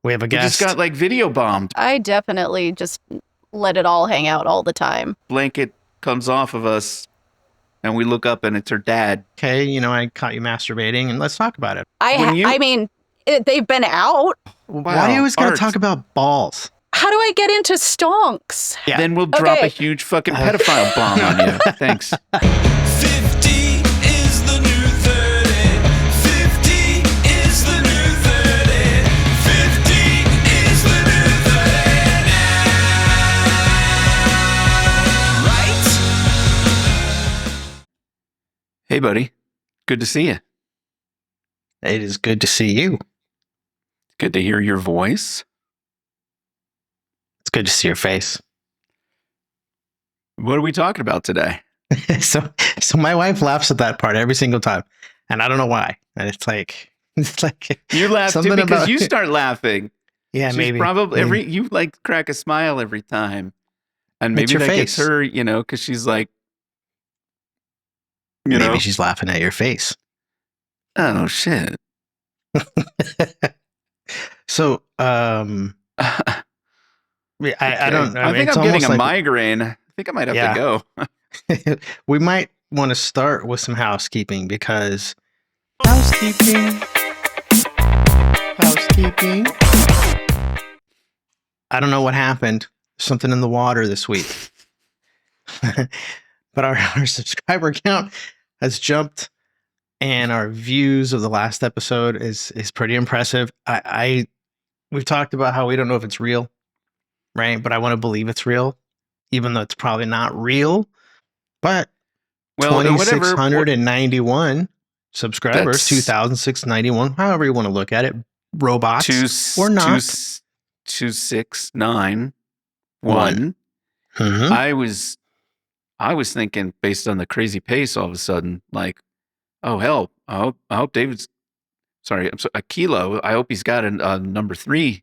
We have a We guest. just got like video bombed. I definitely just let it all hang out all the time. Blanket comes off of us and we look up and it's her dad. Okay, I caught you masturbating, and let's talk about it. I mean, they've been out. Why do you always got to Art. talk about balls? How do I get into stonks? Yeah. Then we'll drop a huge fucking pedophile bomb on you. Thanks. 50 is the new 30. 50 is the new 30. 50 is the new 30 now. Right? Hey, buddy. Good to see you. It is good to see you. Good to hear your voice. It's good to see your face. What are we talking about today? so my wife laughs at that part every single time, and I don't know why. And it's like You laugh too something because about- you start laughing. yeah, She's maybe probably you like crack a smile every time, and It's maybe your that gets face. her, because she's like, maybe she's laughing at your face. oh shit. So I don't know. I think it's I'm getting almost a like migraine. I think I might have to go. we might want to start with some housekeeping because housekeeping. I don't know what happened. Something in the water this week. But our subscriber count has jumped, and our views of the last episode is pretty impressive. We've talked about how we don't know if it's real, right? But I want to believe it's real, even though it's probably not real. But Well, 2,691 subscribers, That's- 2,691, however you want to look at it, robots or not. 269 One. Mhm. I was thinking based on the crazy pace all of a sudden, like, oh hell, I hope David's a Keelo. I hope he's got a number 3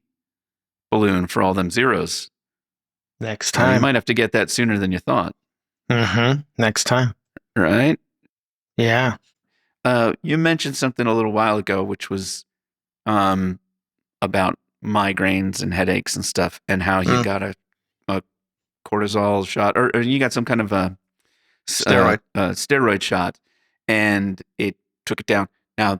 balloon for all them zeros. Next You time. might have to get that sooner than you thought, Next time. right? Yeah. You mentioned something a little while ago, which was about migraines and headaches and stuff, and how you got a cortisol shot, or you got some kind of a steroid shot, and it took it down. Now,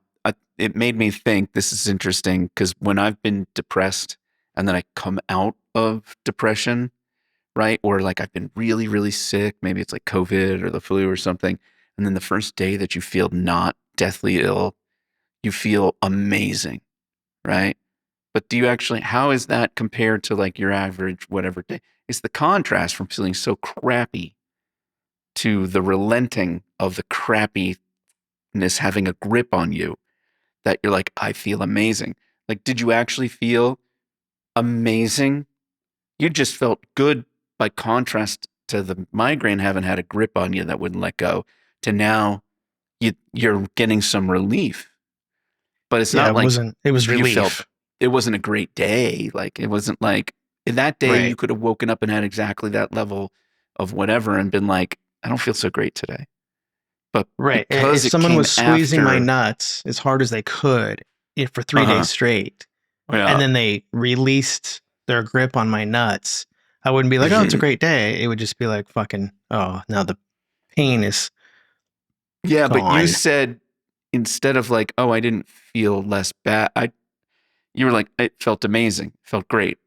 it made me think this is interesting because when I've been depressed and then I come out of depression, right? Or like I've been really, really sick, maybe it's like COVID or the flu or something. And then the first day that you feel not deathly ill, you feel amazing, right? But how is that compared to like your average whatever day? It's the contrast from feeling so crappy to the relenting of the crappiness having a grip on you that you're like, I feel amazing. Like, did you actually feel amazing? You just felt good by contrast to the migraine having had a grip on you that wouldn't let go, to now you're getting some relief. But it's not like it was you relief. felt it wasn't a great day. Like, it wasn't like that day Right. you could have woken up and had exactly that level of whatever and been like, I don't feel so great today. But Right. because If it someone came was squeezing my after- nuts as hard as they could for 3 Uh-huh. days straight, Yeah. and then they released their grip on my nuts, I wouldn't be like, oh, it's a great day. It would just be like, fucking, oh, now the pain is Yeah, but gone. you said instead of like, oh, I didn't feel less bad, you were like, it felt amazing, felt great.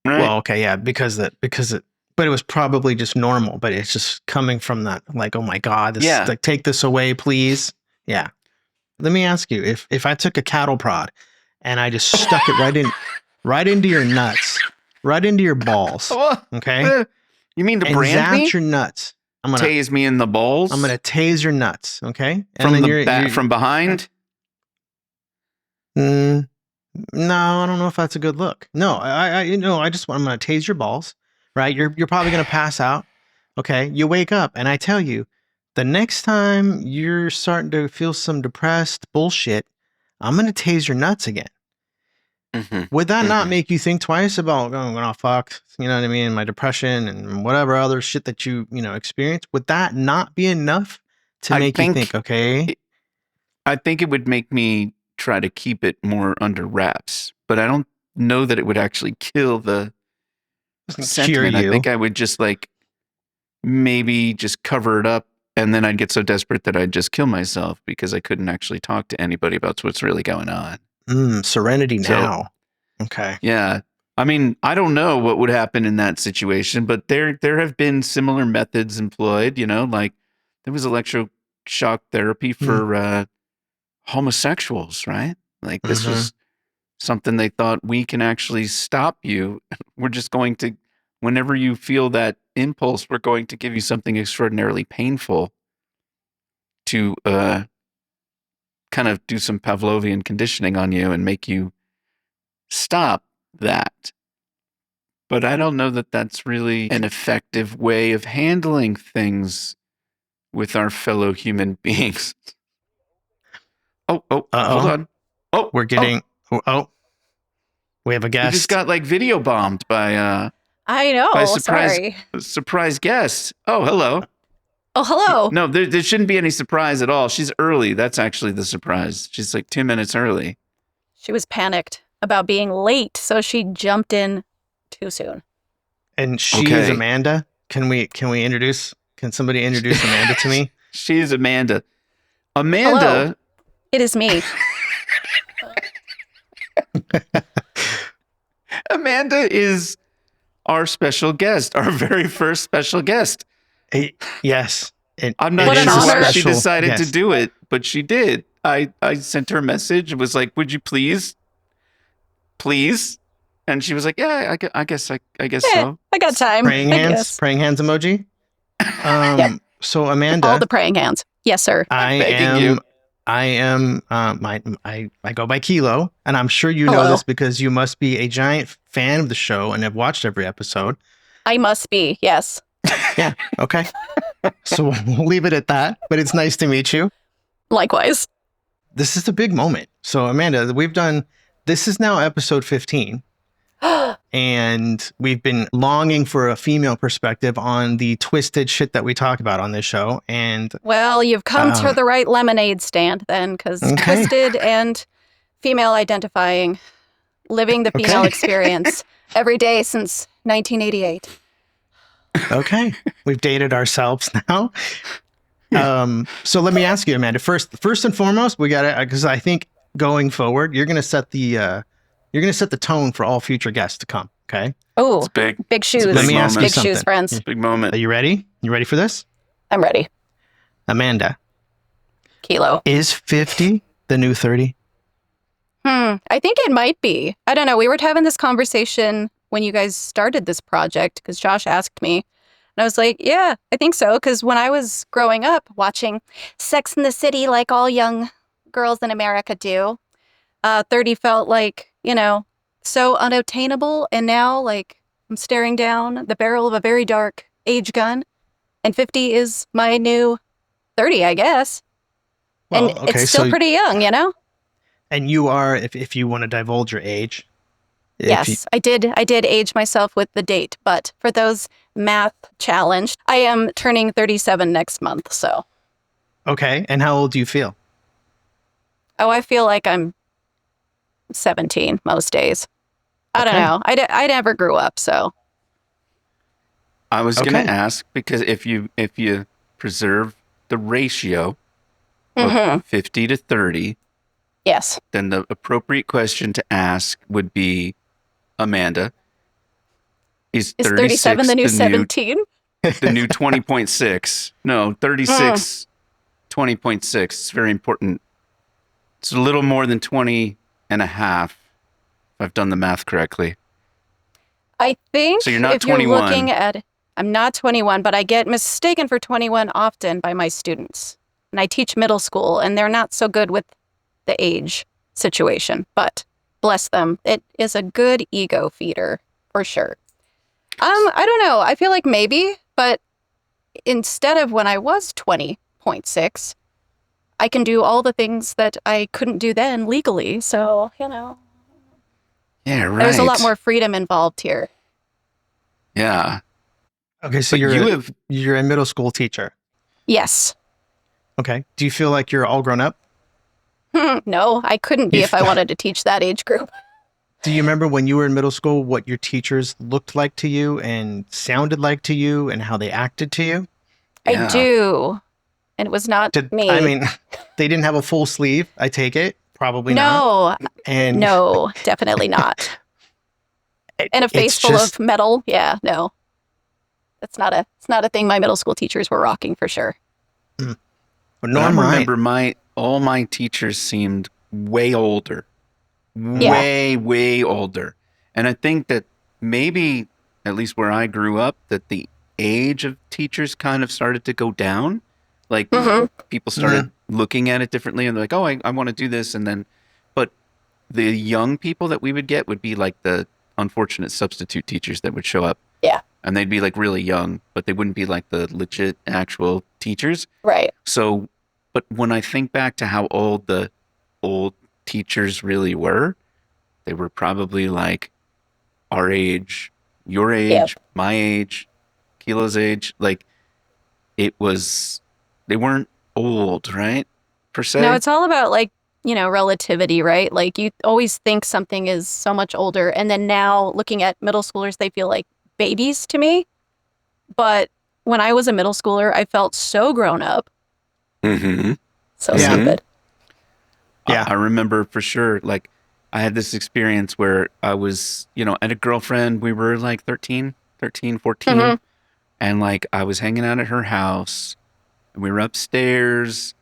Right? well, okay, yeah, but it was probably just normal, but it's just coming from that, like, oh my God, this, Yeah. like, take this away, please. Yeah. Let me ask you, if I took a cattle prod and I just stuck it right into your nuts, right into your balls, okay? You mean to And brand me? zapped your nuts. I'm gonna Tase me in the balls? tase your nuts, okay? from then the from behind? No, I don't know if that's a good look. No, I'm gonna tase your balls, right? You're probably gonna pass out. Okay, you wake up, and I tell you, the next time you're starting to feel some depressed bullshit, I'm gonna tase your nuts again. Mhm. Would that not Mhm. make you think twice about going, oh fuck, you know what I mean, my depression and whatever other shit that you experience? Would that not be enough to I make you think think, okay, I think it would make me try to keep it more under wraps, but I don't know that it would actually kill the Cheer sentiment. I you. think I would just like maybe just cover it up, and then I'd get so desperate that I'd just kill myself because I couldn't actually talk to anybody about what's really going on. Serenity So- now. Okay. Yeah. I mean, I don't know what would happen in that situation, but there have been similar methods employed, like there was electroshock therapy for homosexuals, right? Like this was something they thought, we can actually stop you. We're just going to, whenever you feel that impulse, we're going to give you something extraordinarily painful to kind of do some Pavlovian conditioning on you and make you stop that. But I don't know that that's really an effective way of handling things with our fellow human beings. Oh, hold on. Oh, We're getting. Oh, we have a we guest. just got like video bombed by I know. by a surprise Sorry. surprise guest. Oh, hello. Oh, hello. No, there shouldn't be any surprise at all. She's early. That's actually the surprise. She's like 2 minutes early. She was panicked about being late, so she jumped in too soon. And she is Okay. Amanda. Can somebody introduce Amanda to me? She's Amanda. Amanda. It is me. Amanda is our special guest, our very first special guest. Yes. I'm not What an sure why honor. she decided to Yes. do it, but she did. I sent her a message. It was like, would you please? And she was like, yeah, I guess so. I got time. Praying I hands. guess. Praying hands emoji. Yep. So Amanda, All the praying hands. Yes, sir. I begging am. you. I am. I go by Keelo, and I'm sure you know Hello. this because you must be a giant fan of the show and have watched every episode. I must be. Yes. Yeah. Okay. So we'll leave it at that. But it's nice to meet you. Likewise. This is a big moment. So Amanda, this is now episode 15. And we've been longing for a female perspective on the twisted shit that we talk about on this show. And Well, you've come to the right lemonade stand then, because Okay. twisted and female identifying, living the female Okay. experience every day since 1988. okay, we've dated ourselves now. So let me ask you, Amanda. First and foremost, we got to, because I think going forward, you're gonna set the tone for all future guests to come. Okay. Oh, It's big. big shoes. Let me ask you big something. shoes, friends. Big moment. Are you ready? You ready for this, I'm ready. Amanda? Kilo. Is 50 the new 30? I think it might be. I don't know. We were having this conversation when you guys started this project because Josh asked me. And I was like, yeah, I think so. Because when I was growing up watching Sex in the City like all young girls in America do, 30 felt like, so unattainable. And now, like, I'm staring down the barrel of a very dark age gun. And 50 is my new 30, I guess. Well, and it's still pretty young, And you are, if you want to divulge your age. Yes, I did age myself with the date, but for those math challenged, I am turning 37 next month, so. Okay, and how old do you feel? Oh, I feel like I'm 17 most days. I don't Okay. know. I never grew up, so. I was going Okay. to ask because if you preserve the ratio Mhm. of 50 to 30, Yes. then the appropriate question to ask would be, Amanda, is Is 36 37 the new new 17? the new 20.6? No, 36 20.6. It's very important. It's a little more than 20 and a half, if I've done the math correctly. I think So you're not if you're 21. looking at, I'm not 21, but I get mistaken for 21 often by my students. And I teach middle school, and they're not so good with the age situation, but bless them. It is a good ego feeder for sure. I don't know. I feel like maybe, but instead of when I was 20.6, I can do all the things that I couldn't do then legally. So, Yeah, right. there's a lot more freedom involved here. Yeah. Okay, so But you're a middle school teacher. Yes. Okay. Do you feel like you're all grown up? No, I couldn't be if I wanted to teach that age group. Do you remember when you were in middle school what your teachers looked like to you and sounded like to you and how they acted to you? I do. And it was not me. I mean, they didn't have a full sleeve, I take it. Probably not. No, definitely not. And a face full of metal. Yeah, no. It's not a thing my middle school teachers were rocking for sure. But I remember all my teachers seemed way older. Way older. And I think that maybe, at least where I grew up, that the age of teachers kind of started to go down. Like people started looking at it differently and they're like, oh, I want to do this. And then, but the young people that we would get would be like the unfortunate substitute teachers that would show up. Yeah. And they'd be like really young, but they wouldn't be like the legit actual teachers. Right. So, but when I think back to how old the old teachers really were, they were probably like our age, your age, my age, Keelo's age. Like they weren't old, right? Per se. No, it's all about like, relativity, right? Like you always think something is so much older. And then now looking at middle schoolers, they feel like babies to me. But when I was a middle schooler, I felt so grown up. Mm-hmm. So stupid. Yeah. I remember for sure, like I had this experience where I was, at a girlfriend, we were like 13, 14. And like I was hanging out at her house and we were upstairs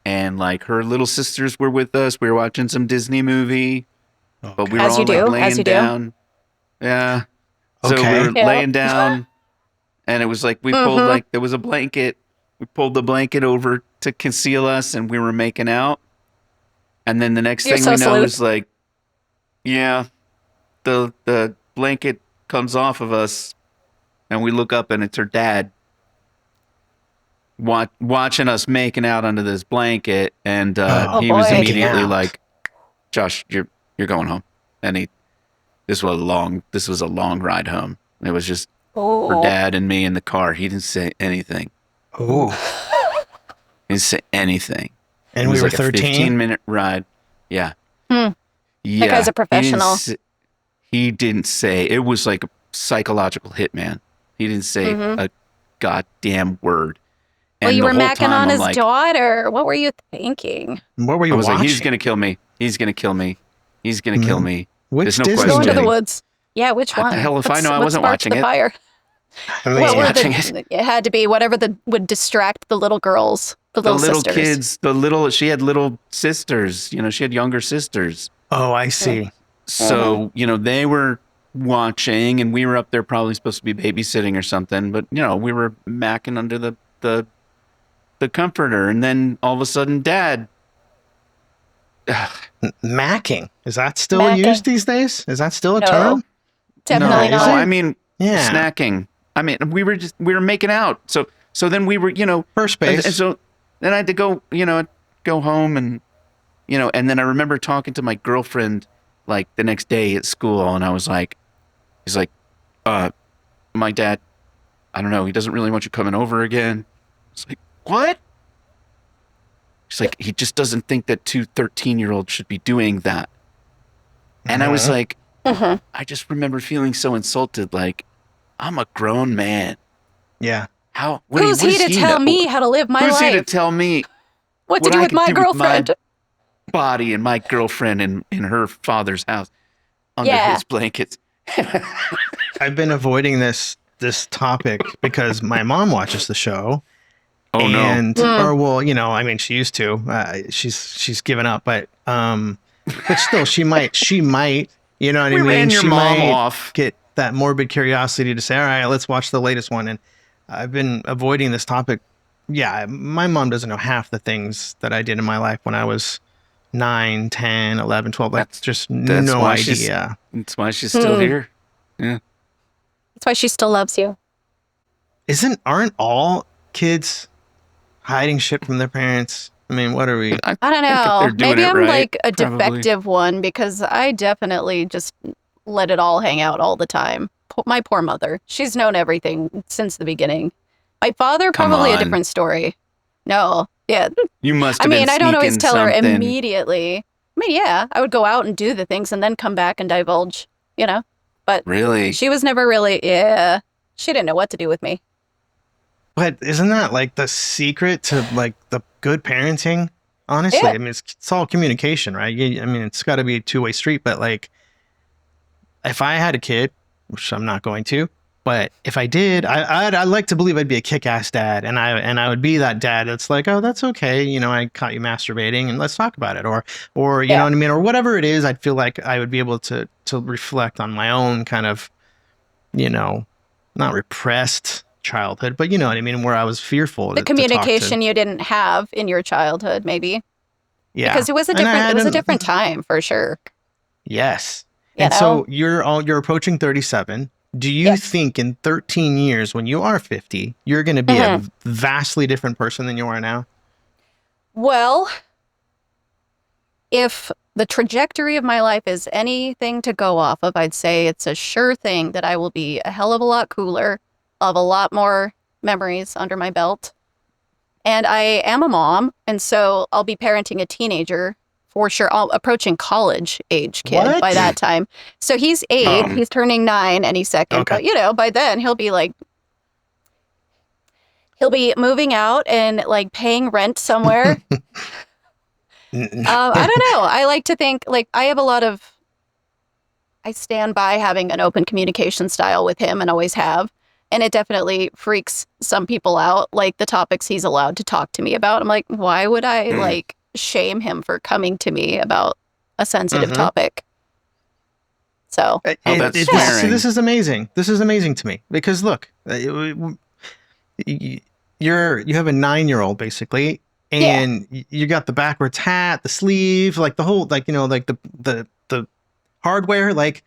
and like her little sisters were with us. We were watching some Disney movie, but we were all like laying down. Yeah. So we were laying down and it was like, we pulled like, there was a blanket. We pulled the blanket over to conceal us and we were making out. And then the next thing we know is like, the blanket comes off of us and we look up and it's her dad watching us making out under this blanket. And he was immediately like, Josh, you're going home. And this was a long ride home. It was just her dad and me in the car. He didn't say anything. Oh. He didn't say anything. And we were like 13? A 15-minute ride. Yeah. Yeah. That guy's a professional. He didn't say. It was like a psychological hitman. He didn't say a goddamn word. And well, you were macking on his daughter. What were you thinking? What were you watching? Like, he's going to kill me. He's going to kill me. He's going to kill me. Which There's no Disney? question. Go into the woods. Yeah, which one? What the hell if I know I wasn't watching it? Fire? It had to be whatever would distract the little girls, the little sisters. Kids, she had little sisters. She had younger sisters. Oh, I see. So, they were watching and we were up there probably supposed to be babysitting or something, but we were macking under the comforter and then all of a sudden Dad. Macking. Is that still used these days? Is that still a term? Definitely not. I mean, snacking. I mean, we were making out. So then we were, first base. And so then I had to go, go home and, and then I remember talking to my girlfriend like the next day at school and I was like, he's like, my dad, I don't know, he doesn't really want you coming over again. It's like, what? She's like, he just doesn't think that 2 13-year-olds should be doing that. And I was like, I just remember feeling so insulted. Like, I'm a grown man. Yeah. Who's he to tell me how to live my life? Who's he to tell me what to do with my girlfriend? With my body and my girlfriend in her father's house under his blankets. I've been avoiding this topic because my mom watches the show. Oh no! Or well, I mean, she used to. She's given up, but still, she might. You know what I mean? Ran your she mom might off. Get that morbid curiosity to say, all right, let's watch the latest one. And I've been avoiding this topic. Yeah, my mom doesn't know half the things that I did in my life when I was 9, 10, 11, 12. That's just no idea. That's why she's still here. Yeah. That's why she still loves you. Aren't all kids hiding shit from their parents? I mean, what are we? I don't know. Maybe I'm like a defective one because I definitely just let it all hang out all the time. My poor mother. She's known everything since the beginning. My father, probably a different story. No. Yeah. You must have been I don't always tell her something. immediately. mean, yeah, I would go out and do the things and then come back and divulge, you know? But Really? she was never really, yeah, she didn't know what to do with me. But isn't that like the secret to like the good parenting? Honestly, Yeah. I mean, it's all communication, right? I mean, it's got to be a two-way street. But like, if I had a kid, which I'm not going to, but if I did, I'd like to believe I'd be a kick-ass dad, and I would be that dad that's like, oh, that's okay, you know, I caught you masturbating, and let's talk about it, or you know what I mean, or whatever it is. I'd feel like I would be able to reflect on my own kind of, you know, not repressed childhood, but you know what I mean, where I was fearful. The communication you didn't have in your childhood, maybe. Yeah, Because it was a different time for sure. Yes. You And know? so you're approaching 37. Do you think in 13 years, when you are 50, you're going to be a vastly different person than you are now? Well, if the trajectory of my life is anything to go off of, I'd say it's a sure thing that I will be a hell of a lot cooler, of a lot more memories under my belt. And I am a mom, and so I'll be parenting a teenager for sure. Approaching college age kid by that time. So he's 8, he's turning 9 any second. Okay. But, you know, by then he'll be moving out and like paying rent somewhere. I don't know. I like to think like I stand by having an open communication style with him and always have. And it definitely freaks some people out, like the topics he's allowed to talk to me about. I'm like, why would I like shame him for coming to me about a sensitive topic? So this is amazing. This is amazing to me because look, you have a 9-year-old basically, and you got the backwards hat, the sleeve, like the whole, like, you know, like the hardware, like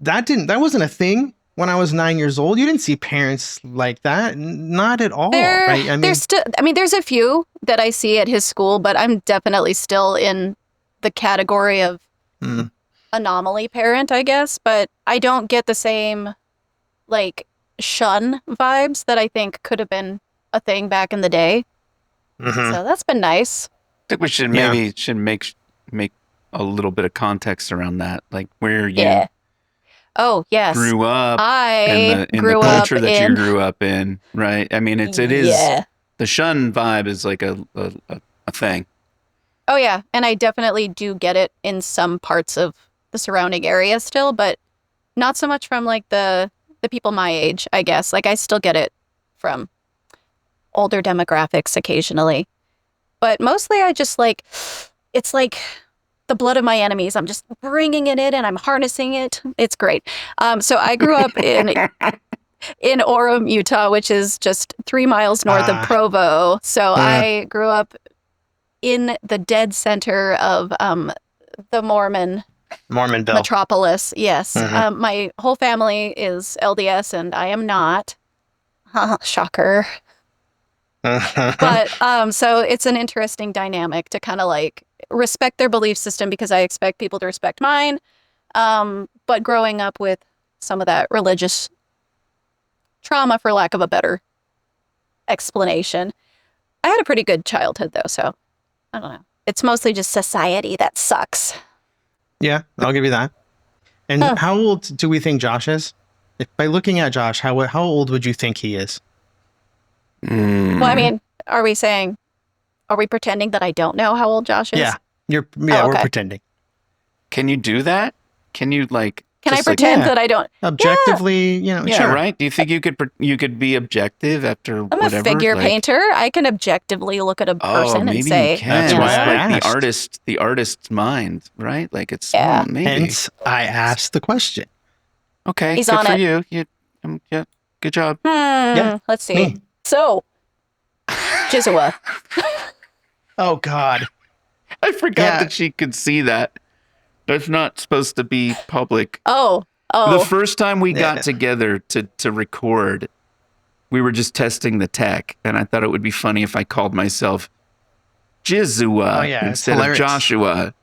that wasn't a thing when I was 9 years old. You didn't see parents like that, not at all, right? I mean, there's a few that I see at his school, but I'm definitely still in the category of anomaly parent, I guess. But I don't get the same like shun vibes that I think could have been a thing back in the day. So that's been nice. I think we should make a little bit of context around that, like where you Oh, yes. grew up in the culture that you grew up in, right? I mean, it is the shun vibe is like a thing. Oh, yeah. And I definitely do get it in some parts of the surrounding area still, but not so much from like the people my age, I guess. Like I still get it from older demographics occasionally. But mostly I just like, it's like the blood of my enemies. I'm just bringing it in and I'm harnessing it. It's great. So I grew up in Orem, Utah, which is just 3 miles north of Provo. So I grew up in the dead center of the Mormonville metropolis. Yes. My whole family is LDS and I am not. Shocker. But so it's an interesting dynamic to kind of like respect their belief system because I expect people to respect mine. But growing up with some of that religious trauma, for lack of a better explanation, I had a pretty good childhood though. So I don't know. It's mostly just society that sucks. Yeah, I'll give you that. And how old do we think Josh is? By looking at Josh, how old would you think he is? Well, I mean, are we pretending that I don't know how old Josh is? Yeah, we're pretending. Can you do that? Can you like? Can I pretend that I don't? Objectively, you know, Yeah, sure. right? Do you think you could be objective after I'm whatever? a figure painter. I can objectively look at a person and say, you can. That's why I like asked. the artist's mind, right? Like it's maybe. Hence, I asked the question. Okay, He's good on for it. you. Yeah, good job. Let's see. Me. So, Jizzua. Oh God. I forgot that she could see that. That's not supposed to be public. Oh. The first time we got together to record, we were just testing the tech, and I thought it would be funny if I called myself Jizzua instead of Joshua.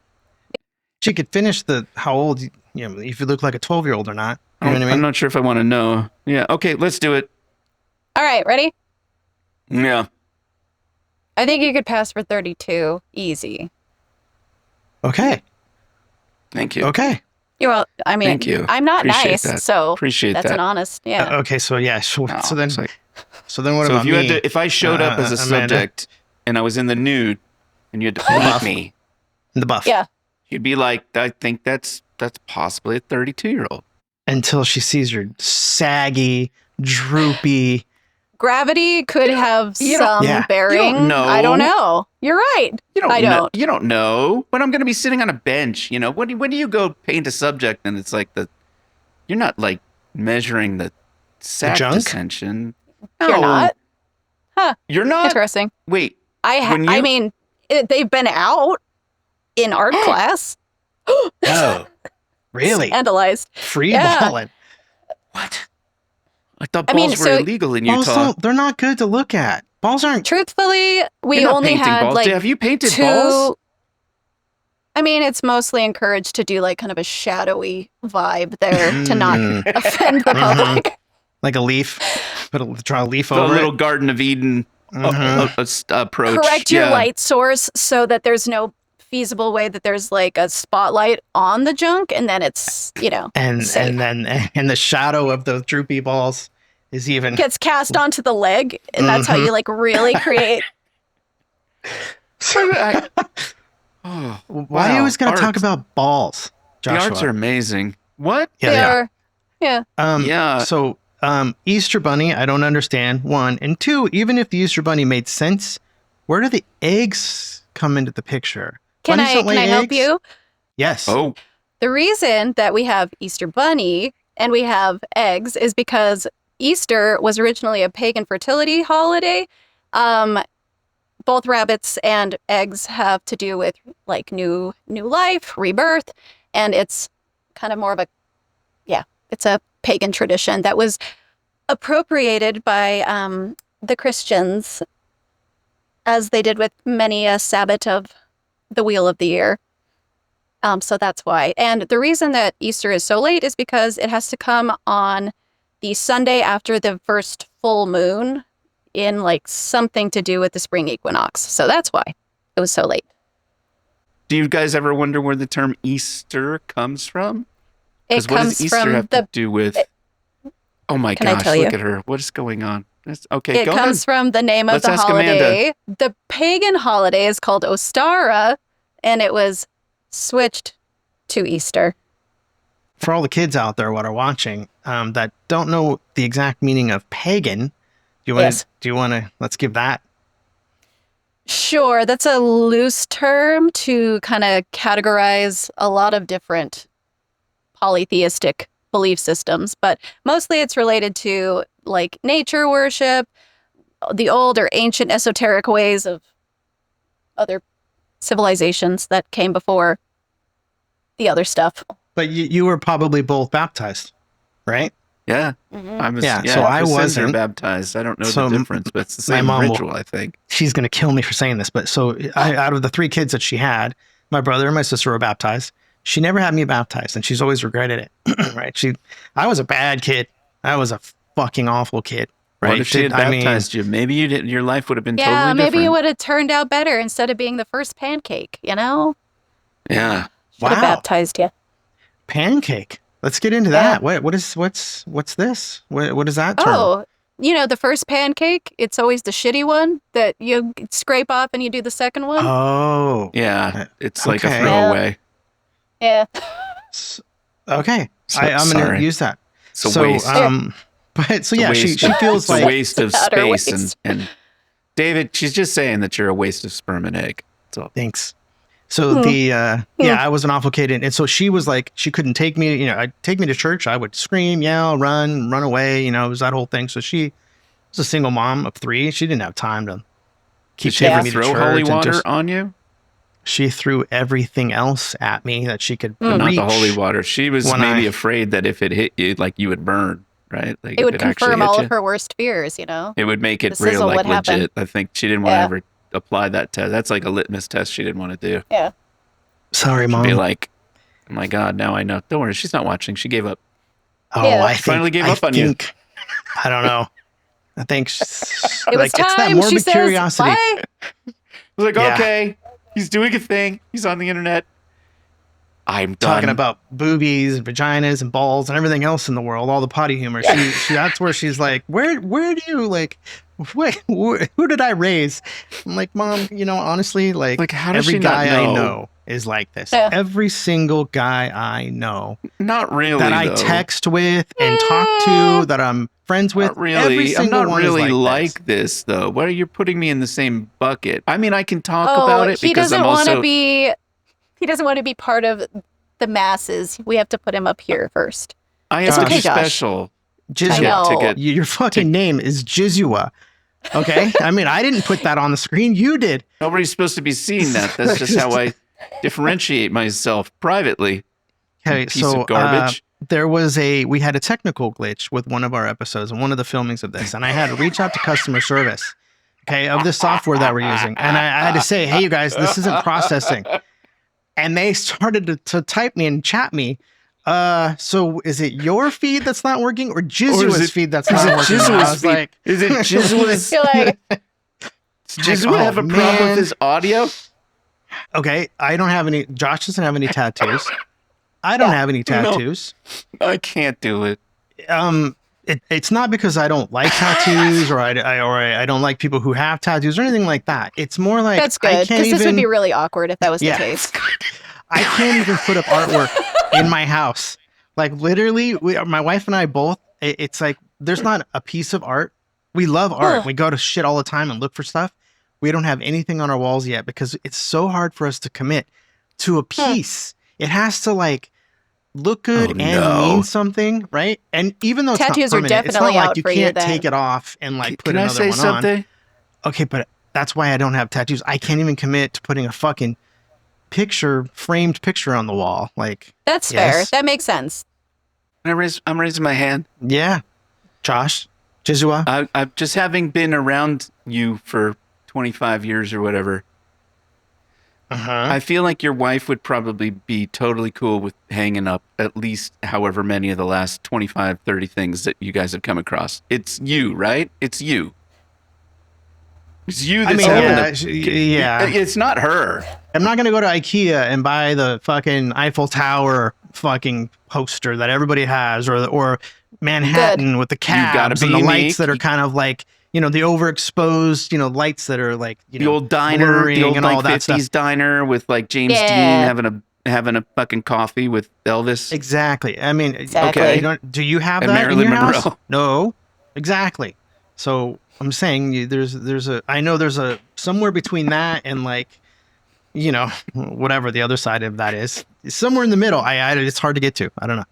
She could finish how old, you know, if you look like a 12-year-old or not. You know what I mean? I'm not sure if I want to know. Yeah, okay, let's do it. All right, ready? Yeah. I think you could pass for 32. Easy. Okay. Thank you. Okay. I mean, Thank you. I'm not Appreciate nice, that. so Appreciate that's that. an honest, yeah. Okay. So yeah. So, No, so then it's like- what so about if you me? had to, if I showed up as a Amanda? subject and I was in the nude and you had to buff. paint me, The buff. Yeah. you'd be like, I think that's possibly a 32-year-old. Until she sees your saggy, droopy. Gravity could have You don't- some Yeah. bearing. You don't know. I don't know. You're right. I don't. You don't know. But I'm going to be sitting on a bench. You know, when do you go paint a subject and it's like you're not like measuring the sac junk? dissension. You're No. not. Huh. You're not. Interesting. Wait. I mean, they've been out in art class. Oh, really? Scandalized. Free Yeah. balling. What? I thought I balls mean, were so- illegal in Balls Utah. they're not good to look at. Balls aren't. Truthfully, we You're not only painting had balls. like Have you painted 2. balls? I mean, it's mostly encouraged to do like kind of a shadowy vibe there to not Mm, offend the Mhm. public. like a leaf. Draw a leaf The over little it. Garden of Eden Mhm. approach. Correct your Yeah. light source so that there's no feasible way that there's like a spotlight on the junk, and then it's and safe. and the shadow of those droopy balls is even. Gets cast onto the leg, and that's how you like really create. Oh, Why are you wow. always going to talk Art. about balls, The Joshua? arts are amazing. What? Yeah, they they are. are. Yeah. Yeah. So, Easter Bunny, I don't understand. 1 and 2. Even if the Easter Bunny made sense, where do the eggs come into the picture? Can Bunnies don't I lay help eggs? you? Yes. Oh, The reason that we have Easter Bunny and we have eggs is because Easter was originally a pagan fertility holiday. Both rabbits and eggs have to do with like new life, rebirth, and it's kind of more of it's a pagan tradition that was appropriated by the Christians, as they did with many a Sabbath of the Wheel of the Year. So that's why. And the reason that Easter is so late is because it has to come on the Sunday after the first full moon in like something to do with the spring equinox. So that's why it was so late. do you guys ever wonder where the term Easter comes from? It Because what comes does Easter from have to do with? Oh my Can I gosh! tell Look you? at her. What is going on? Okay, it go comes ahead. from the name of Let's the ask holiday. The pagan holiday is called Ostara, and it was switched to Easter. For all the kids out there what are watching that don't know the exact meaning of pagan, Yes. do you want to let's give that? Sure, that's a loose term to kind of categorize a lot of different polytheistic belief systems, but mostly it's related to like nature worship, the old or ancient esoteric ways of other civilizations that came before the other stuff. But you were probably both baptized, right? Yeah, Mhm. I was. Yeah, Yeah, so I Christians are wasn't. baptized. I don't know So the difference, but it's the my same mom will- ritual, I think. She's going to kill me for saying this, but so out of the 3 kids that she had, my brother and my sister were baptized. She never had me baptized, and she's always regretted it. Right? I was a bad kid. I was a fucking awful kid. Right? What if she had baptized you? Maybe you didn't. Your life would have been Yeah, totally maybe different. it would have turned out better instead of being the first pancake, Yeah. Should have Wow. baptized you. Pancake. Let's get into Yeah. that. What's this? What is that term? Oh, the first pancake, it's always the shitty one that you scrape off and you do the second one. Oh. Yeah. It's like a Okay. throwaway. Yeah. Okay. So- I'm going to sorry. use that. It's a so, waste. but so It's a yeah, she waste. feels It's a like waste of Utter space. waste. And David, she's just saying that you're a waste of sperm and egg. That's all. thanks. So I was an awful kid, and so she was like, she couldn't take me. I'd take me to church. I would scream, yell, run away. It was that whole thing. So she was a single mom of 3. She didn't have time to keep Did she ever taking me to throw church. holy and water just- on you? she threw everything else at me that she could But not reach. the holy water. She was when maybe I- afraid that if it hit you, like you would burn, right? Like It if would actually confirm hit all you, of her worst fears, It would make it The real, sizzle like would happen. legit. I think she didn't want to Yeah. ever apply that test. That's like a litmus test she didn't want to do. Yeah. Sorry, mom. Be like, oh my God, now I know. Don't worry, she's not watching. She gave up. oh, Yeah. I think, Finally gave up on you. I don't know. I think It was it's that time, she morbid says. curiosity. Bye. I was like, Yeah. okay, he's doing a thing. He's on the internet. I'm talking done. about boobies and vaginas and balls and everything else in the world, all the potty humor. She that's where she's like, where do you like, who did I raise? I'm like, Mom, honestly, like how does every she not guy I know? know is like this. Yeah. Every single guy I know Not really, that I though. text with and talk to, that I'm friends with, Not really. every single I'm not one really is like this, though. Why are you putting me in the same bucket? I mean, I can talk Oh, about it he because doesn't I'm want also. to be. He doesn't want to be part of the masses. We have to put him up here first. I It's am okay, Josh. special. Jizzua. I know. Your fucking name is Jizzua. Okay? I mean, I didn't put that on the screen. You did. Nobody's supposed to be seeing that. That's just how I differentiate myself privately. Okay, Piece of garbage. We had a technical glitch with one of our episodes and one of the filmings of this, and I had to reach out to customer service, okay, of the software that we're using. And I had to say, hey, you guys, this isn't processing. And they started to type me and chat me. So is it your feed that's not working or Jizzua's feed that's not working? And I was like, Is it Jizzua's? You're like, Does Jizzua have a problem with his audio? Okay, I don't have any. Josh doesn't have any tattoos. I don't have any tattoos. I can't do it. It's not because I don't like tattoos or I don't like people who have tattoos or anything like that. It's more like that's good, because this would be really awkward if that was the case. I can't even put up artwork in my house. Like literally, my wife and I both. It's like there's not a piece of art. We love art. We go to shit all the time and look for stuff. We don't have anything on our walls yet because it's so hard for us to commit to a piece. It has to like look good and mean something, right? And even though tattoos it's not permanent, are definitely it's not like out you for can't you take it off and like put Can I another say one something? on. Okay, but that's why I don't have tattoos. I can't even commit to putting a fucking framed picture on the wall. Like that's fair. That makes sense. I'm raising my hand. Yeah, Josh, Jizzua. I just having been around you for 25 years or whatever. I feel like your wife would probably be totally cool with hanging up at least however many of the last 25, 30 things that you guys have come across. It's you, right? It's you. It's you that's yeah. It's not her. I'm not going to go to IKEA and buy the fucking Eiffel Tower fucking poster that everybody has or Manhattan with the cabs and the lights that are kind of like, the overexposed, lights that are like, the old diner, the old and all that 50s stuff. diner with like James Dean having a fucking coffee with Elvis. Exactly. I mean, okay. Do you have and that Marilyn in your Monroe? House? No. Exactly. So I'm saying there's a somewhere between that and like, whatever the other side of that is. Somewhere in the middle. It's hard to get to. I don't know.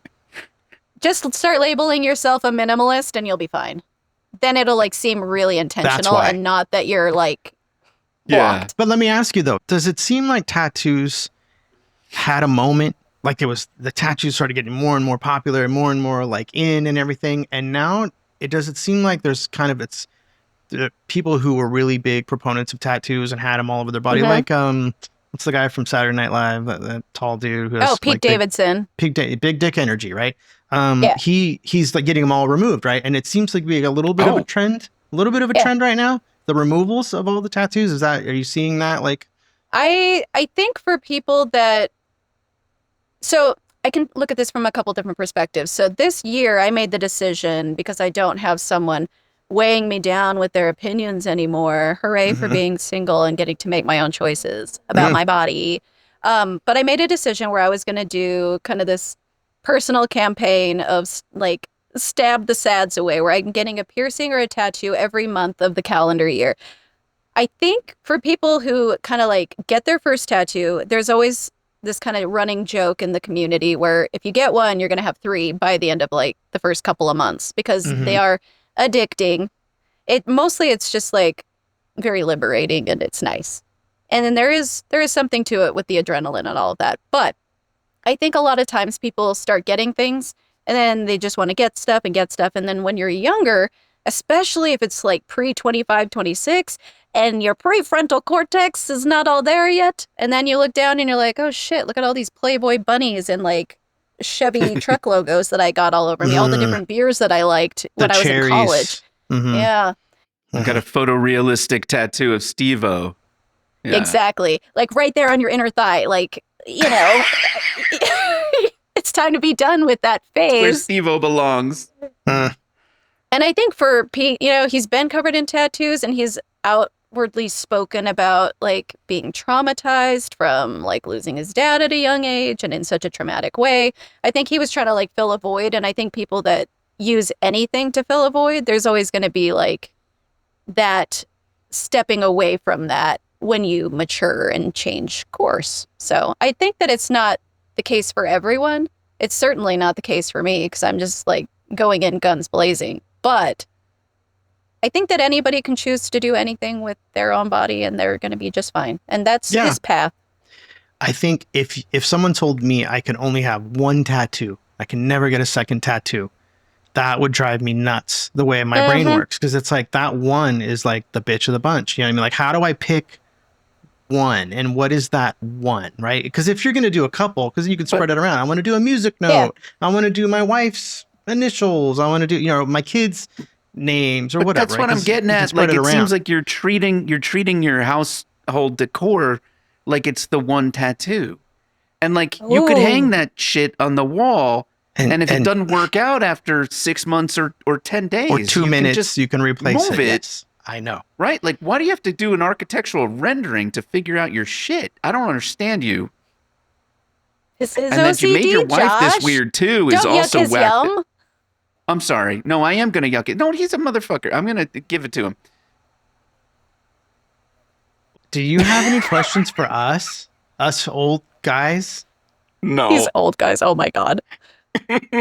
Just start labeling yourself a minimalist and you'll be fine. Then it'll like seem really intentional and not that you're like blocked. But let me ask you though, does it seem like tattoos had a moment? Like the tattoos started getting more and more popular and more like in and everything. And now does it seem like there's kind of the people who were really big proponents of tattoos and had them all over their body. Like, what's the guy from Saturday Night Live, that tall dude who has Pete Davidson. Big dick energy, right? He's like getting them all removed, right? And it seems like being a little bit of a trend, trend right now. The removals of all the tattoos. Are you seeing that? Like, I think for people so I can look at this from a couple different perspectives. So this year I made the decision because I don't have someone weighing me down with their opinions anymore. Hooray for being single and getting to make my own choices about my body. But I made a decision where I was going to do kind of this personal campaign of like stab the sads away, where I'm getting a piercing or a tattoo every month of the calendar year. I think for people who kind of like get their first tattoo, there's always this kind of running joke in the community where if you get one, you're going to have 3 by the end of like the first couple of months because they are addicting. It's just like very liberating and it's nice. And then there is something to it with the adrenaline and all of that. But I think a lot of times people start getting things and then they just want to get stuff. And then when you're younger, especially if it's like pre-25, 26, and your prefrontal cortex is not all there yet. And then you look down and you're like, oh shit, look at all these Playboy bunnies and like Chevy truck logos that I got all over me, all the different beers that I liked when I was in college. Yeah. I've got a photorealistic tattoo of Steve-O. Yeah. Exactly. Like right there on your inner thigh. Like, it's time to be done with that Where phase. Steve-O belongs. Uh, And I think for Pete, you know, he's been covered in tattoos and he's outwardly spoken about like being traumatized from like losing his dad at a young age and in such a traumatic way. I think he was trying to like fill a void. And I think people that use anything to fill a void, there's always going to be like that stepping away from that when you mature and change course. So I think that it's not the case for everyone. It's certainly not the case for me because I'm just like going in guns blazing. But I think that anybody can choose to do anything with their own body and they're going to be just fine. And that's his path. I think if someone told me I can only have one tattoo, I can never get a second tattoo, that would drive me nuts the way my brain works. Because it's like that one is like the bitch of the bunch. You know what I mean? Like, how do I pick one? And what is that one, right? Because if you're going to do a couple, because you can spread it around. I want to do a music note. I want to do my wife's initials. I want to do, you know, my kids' names or But whatever. that's what I'm getting at. Like, it seems like you're treating your household decor like it's the one tattoo. And like you could hang that shit on the wall, and if it doesn't work out after 6 months or 10 days or 2 minutes, you can replace move it. it. Yes, I know. Right? Like, why do you have to do an architectural rendering to figure out your shit? I don't understand you. His And that you made your wife this weird too is Don't also yuck his whacked. yum. I'm sorry. No, I am gonna yuck it. No, he's a motherfucker. I'm gonna give it to him. Do you have any questions for us old guys? No. These old guys. Oh my God. Any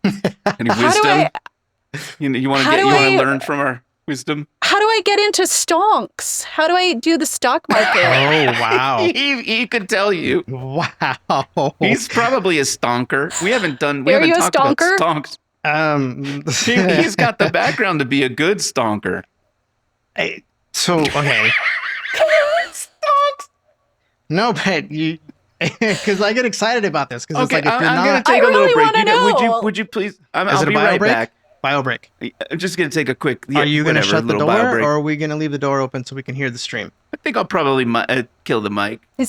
How do wisdom? I- You want how to do I- learn from our wisdom? How do I get into stonks? How do I do the stock market? Oh, wow. He could tell you. Wow. He's probably a stonker. We haven't Are you a talked about stonker? stonks. He's got the background to be a good stonker. So, okay. Stonks. No, but you, because I get excited about this. Because Okay, it's like, if you're I'm not, gonna take I a little really break. wanna know. Would you please? is I'll it a be bio right break? back. Bio break. I'm just gonna take a quick. Are you going to shut the little bio door, break. or are we going to leave the door open so we can hear the stream? I think I'll probably kill the mic. All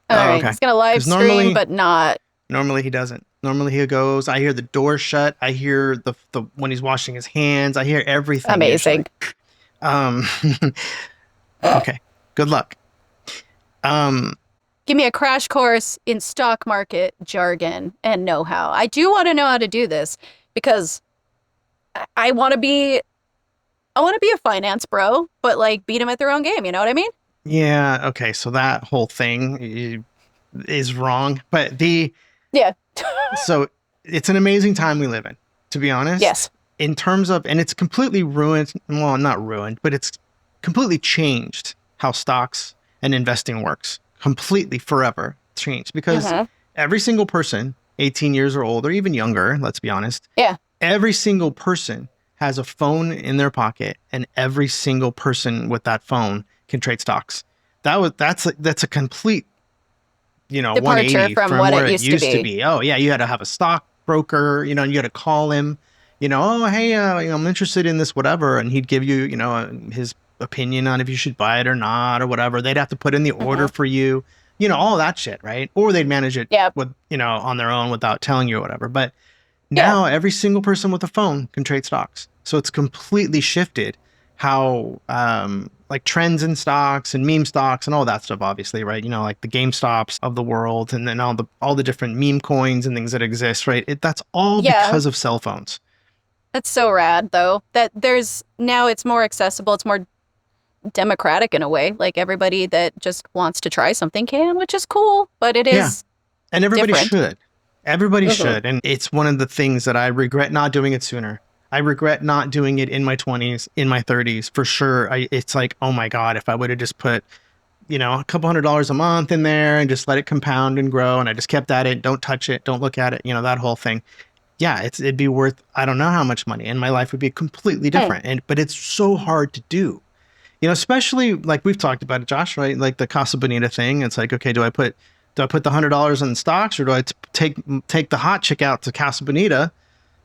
right, okay. he's gonna live 'Cause stream, normally- but not. Normally he doesn't. Normally he goes. I hear the door shut. I hear the when he's washing his hands. I hear everything. Amazing. Usually. Okay. Good luck. Give me a crash course in stock market jargon and know-how. I do want to know how to do this because I want to be a finance bro, but like beat them at their own game. You know what I mean? Yeah. Okay. So that whole thing is wrong, but so it's an amazing time we live in, to be honest. Yes. In terms of, and it's completely ruined. Well, not ruined, but it's completely changed how stocks and investing works. Completely forever changed because every single person, 18 years or older, even younger, let's be honest. Yeah. Every single person has a phone in their pocket, and every single person with that phone can trade stocks. That's a complete, Departure 180 from from what where it it used to be. Oh yeah, you had to have a stockbroker, and you had to call him, oh hey, I'm interested in this whatever, and he'd give you, his opinion on if you should buy it or not or whatever. They'd have to put in the order for you, all that shit, right? Or they'd manage it with, on their own without telling you or whatever. But now every single person with a phone can trade stocks. So it's completely shifted how like trends in stocks and meme stocks and all that stuff, obviously, right? Like the GameStops of the world, and then all the different meme coins and things that exist, right? That's all because of cell phones. That's so rad, though, that now it's more accessible. It's more democratic in a way. Like everybody that just wants to try something can, which is cool, but it is and everybody different. should. Everybody should. And it's one of the things that I regret not doing it sooner. I regret not doing it in my 20s, in my 30s, for sure. It's like, oh my God, if I would have just put, a couple $100s a month in there and just let it compound and grow, and I just kept at it, don't touch it, don't look at it, that whole thing. Yeah, it'd be worth, I don't know how much money, and my life would be completely different. But it's so hard to do. Especially like we've talked about it, Josh, right? Like the Casa Bonita thing. It's like, okay, do I put the $100 in stocks, or do I take the hot chick out to Casa Bonita,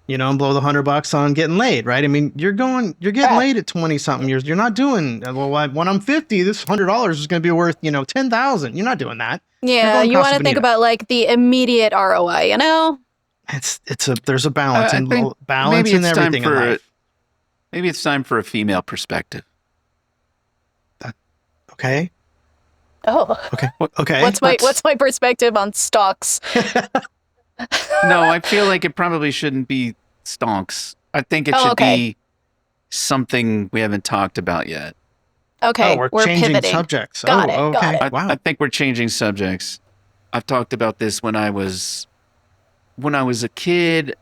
and blow the $100 on getting laid, right? I mean, you're getting laid at 20 something years. You're not doing, well, when I'm 50, this $100 is going to be worth, 10,000. You're not doing that. Yeah, you want to think about like the immediate ROI, There's a balance I think balance in everything in life. Maybe it's time for a female perspective. Okay. Oh. Okay. What's my perspective on stocks? No, I feel like it probably shouldn't be stonks. I think it should be something we haven't talked about yet. Okay, we're changing pivoting. subjects. Got it. Wow. I think we're changing subjects. I've talked about this when I was a kid.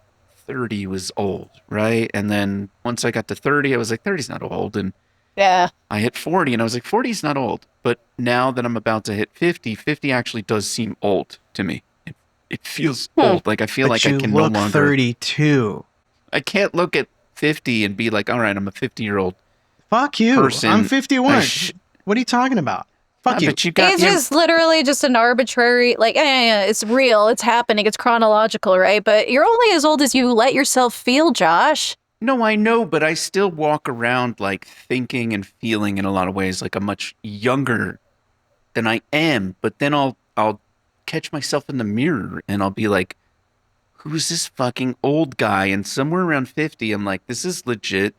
30 was old, right? And then once I got to 30, I was like, 30's not old. And yeah, I hit 40 and I was like, 40's not old. But now that I'm about to hit 50, 50 actually does seem old to me. It feels old. Like I feel like I can no longer. 32. I can't look at 50 and be like, all right, I'm a 50-year-old. Fuck you. Person. I'm 51. What are you talking about? Fuck you. It's just literally just an arbitrary, like, it's real, it's happening, it's chronological, right? But you're only as old as you let yourself feel, Josh. No, I know, but I still walk around like thinking and feeling in a lot of ways like I'm much younger than I am. But then I'll catch myself in the mirror and I'll be like, who's this fucking old guy? And somewhere around 50, I'm like, this is legit.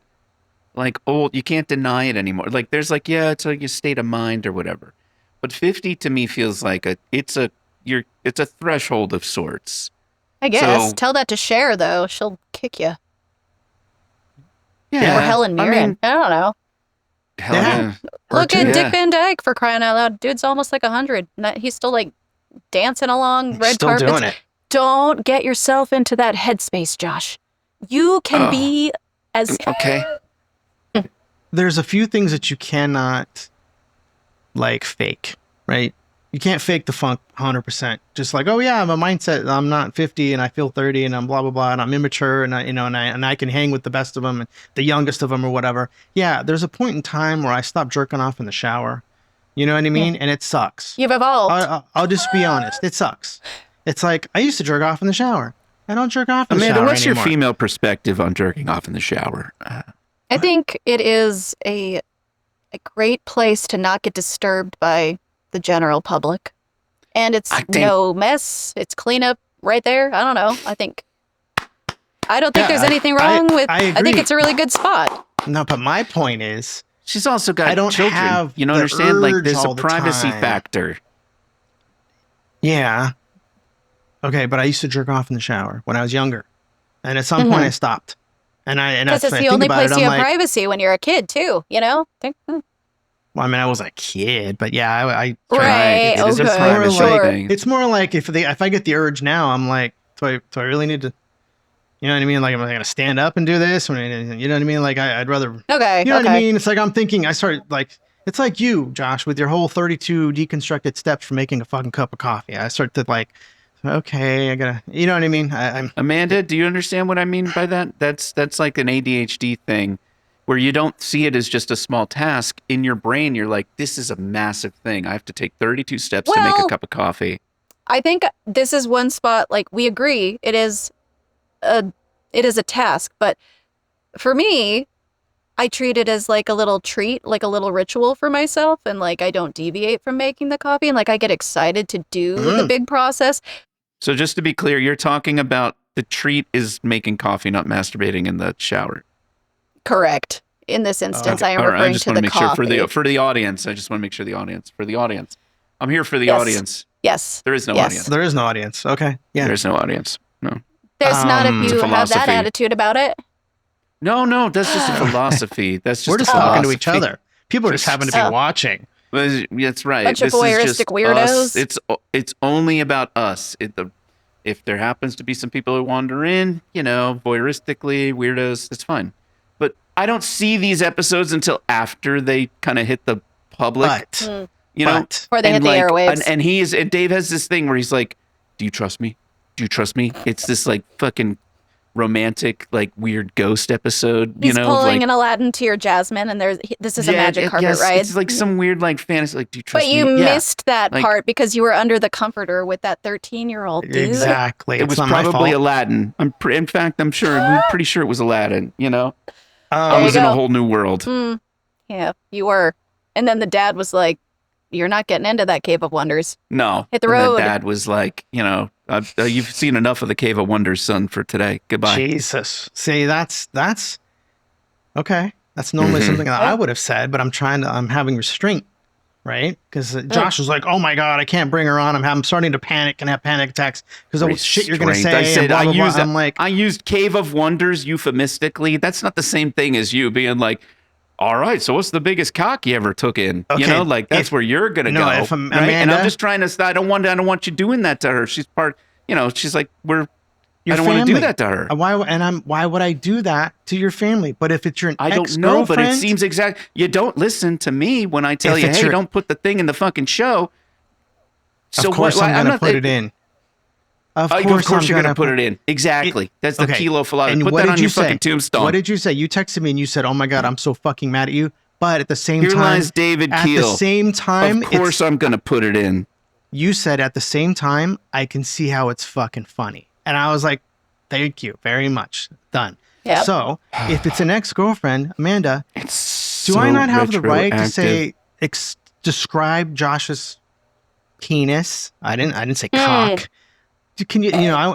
Like old, you can't deny it anymore. Like there's like, yeah, it's like a state of mind or whatever. But 50 to me feels like it's a threshold of sorts. I guess. Tell that to Cher though. She'll kick you. Yeah. Or Helen Mirren. I don't know. Helen. Look at Dick Van Dyke, for crying out loud. Dude's almost like 100. He's still like dancing along red carpets. Still doing it. Don't get yourself into that headspace, Josh. You can be as okay. There's a few things that you cannot like fake, right? You can't fake the funk 100%. Just like, oh yeah, I'm a mindset. I'm not 50 and I feel 30 and I'm blah blah blah and I'm immature and I can hang with the best of them and the youngest of them or whatever. Yeah, there's a point in time where I stopped jerking off in the shower. You know what I mean? And it sucks. You've evolved. I'll just be honest. It sucks. It's like I used to jerk off in the shower. I don't jerk off in the shower Amanda, what's anymore. your female perspective on jerking off in the shower? I think it is a great place to not get disturbed by the general public. And it's no mess. It's cleanup right there. I don't know. I don't think there's anything wrong with I agree. I think it's a really good spot. No, but my point is she's also got children. Have you know, the understand? Like there's a all the privacy time. factor. Yeah. Okay, but I used to jerk off in the shower when I was younger. And at some point I stopped. Because it's the only place you have privacy when you're a kid, too, you know? Well, I mean, I wasn't a kid, but yeah, I right. It is a privacy thing. It's more like if I get the urge now, I'm like, do I really need to, you know what I mean? Like, am I going to stand up and do this? You know what I mean? Like, I'd rather, okay, you know what I mean? It's like, I'm thinking, I started like, it's like you, Josh, with your whole 32 deconstructed steps for making a fucking cup of coffee. I start to like, okay, I gotta, you know what I mean? I'm Amanda, do you understand what I mean by that? That's like an ADHD thing where you don't see it as just a small task. In your brain, you're like, this is a massive thing. I have to take 32 steps to make a cup of coffee. I think this is one spot, like we agree, it is a task. But for me, I treat it as like a little treat, like a little ritual for myself. And like, I don't deviate from making the coffee. And like, I get excited to do the big process. So just to be clear, you're talking about the treat is making coffee, not masturbating in the shower. Correct. In this instance, I am referring I just to want the to make coffee. sure for the audience. I just want to make sure for the audience. I'm here for the audience. Yes. There is no audience. There is no audience. Okay. Yeah. There's no audience. No. There's not if you have that attitude about it. No, that's just a philosophy. That's just we're just talking to each other. People just happen to be watching. That's right. Bunch of voyeuristic weirdos. It's only about us. If there happens to be some people who wander in, voyeuristically, weirdos, it's fine. But I don't see these episodes until after they kind of hit the public. But, or they hit the airwaves. And Dave has this thing where he's like, "Do you trust me? Do you trust me?" It's this like fucking romantic, like weird ghost episode. He's you know, pulling like, an Aladdin to your Jasmine, and this is a magic carpet yes, ride. it's like some weird like fantasy. Like, do you trust But me? you Yeah. missed that Like- part because you were under the comforter with that 13-year-old dude. Exactly. It It's was not my probably fault. Aladdin. In fact, we're pretty sure it was Aladdin. You know, I There you was in a go. whole new world. Yeah, you were. And then the dad was like, "You're not getting into that Cave of Wonders. No, Hit the and road." Then Dad was like, you've seen enough of the Cave of Wonders, son, for today. Goodbye. Jesus. See, that's okay. That's normally Mhm. something that I would have said, but I'm having restraint, right? Because Josh was like, "Oh my god, I can't bring her on. I'm starting to panic and have panic attacks because of what shit you're gonna say." Restraint. I said and blah, blah, blah. I'm like, I used Cave of Wonders euphemistically. That's not the same thing as you being like, all right, so what's the biggest cock you ever took in? Okay, You know, like that's where you're gonna no, go. if right? And Amanda- I'm just trying to. I don't want you doing that to her. She's part. She's like I your don't want to do family. that to her. Why would I do that to your family? But if it's your I don't know, but it seems exact. You don't listen to me when I tell If you, it's hey, your- don't put the thing in the fucking show. So of course what, I'm gonna not- put it in. Of Of course course you're gonna put it in. Exactly. That's the Okay. Keelo philosophy. And Put what that did on you your say? fucking tombstone. What did you say? You texted me and you said, "Oh my god, I'm so fucking mad at you." But at the same Here time, lies David at Keel. the same time, Of course I'm gonna put it in. you said at the same time, I can see how it's fucking funny. And I was like, thank you very much. Done. Yep. So if it's an ex-girlfriend, Amanda, It's do I not have the right to retroactive. say, describe Josh's penis? I didn't say cock. Can you,